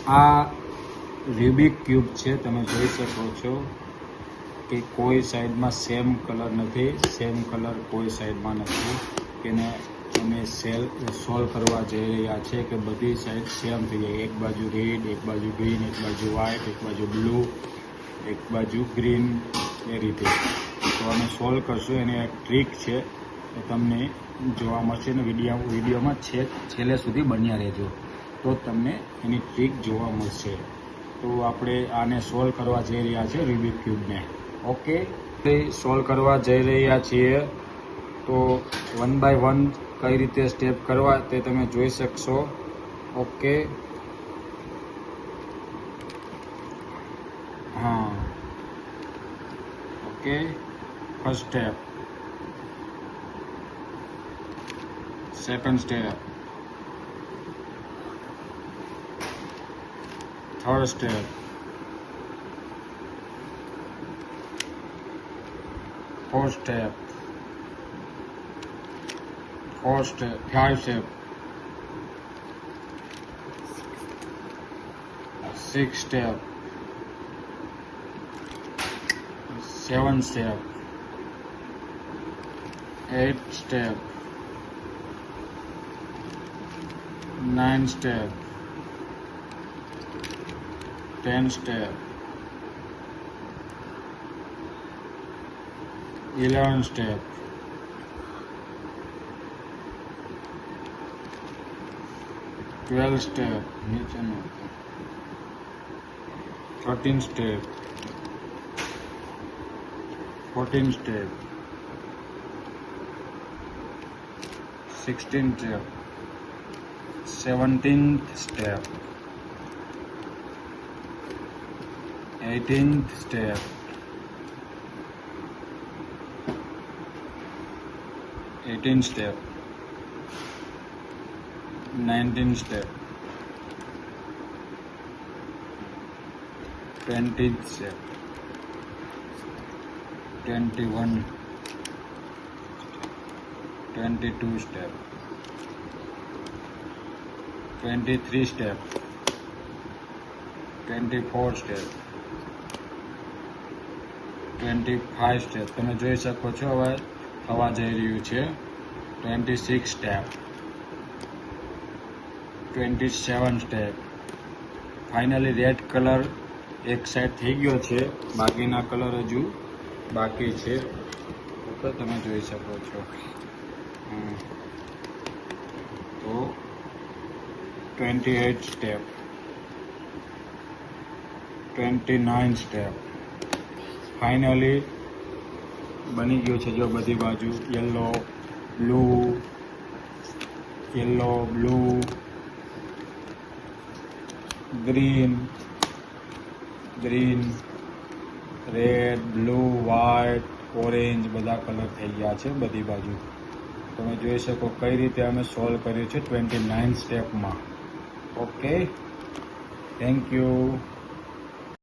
આ Rubik cube છે, તમે જોઈ શકો છો કે કોઈ સાઈડમાં સેમ કલર નથી, સેમ કલર કોઈ સાઈડમાં નથી. એને અમે સોલ્વ કરવા જઈ રહ્યા છે કે બધી સાઈડ સેમ થઈ જાય. એક બાજુ રેડ, એક બાજુ ગ્રીન, એક બાજુ વ્હાઇટ, એક બાજુ બ્લુ, એક બાજુ ગ્રીન, એ રીતે. તો અમે સોલ્વ કરશું. એની એક ટ્રીક છે એ તમને જોવા મળશે ને વિડીયોમાં છેલ્લે સુધી બન્યા રહેજો તો તમને એની ટ્રીક જોવા મળશે. તો આપણે આને સોલ્વ કરવા જઈ રહ્યા છીએ રૂબિક ક્યુબને. ઓકે, તે સોલ્વ કરવા જઈ રહ્યા છીએ. તો 1 બાય 1 કઈ રીતે સ્ટેપ કરવા તે તમે જોઈ શકશો. ઓકે, હા, okay. First step, second step, third step, fourth step, five step, six step, seven step, 8 step, 9 step, 10 step, 11 step, 12 step, 13 step, 14 step, 16th step, 17th step, 18th step, 19th step, 20th step, 21, 22 step, 23 step, 24 step, 25 step. તમે જોઈ શકો છો હવે થવા જઈ રહ્યું છે. 26 step, 27 step. Finally red colour એક સાઈડ થઈ ગયો છે, બાકીના કલર હજુ બાકી છે. ઓકે, તમે જોઈ શકો છો. તો 28 step, 29 step. ફાઇનલી બની ગયું છે. જો બધી બાજુ yellow, blue, green, red, blue, white, orange બધા કલર થઈ ગયા છે બધી બાજુ. તમે જોઈ શકો કઈ રીતે અમે સોલ્વ કર્યું છે 29 સ્ટેપમાં. Okay, thank you.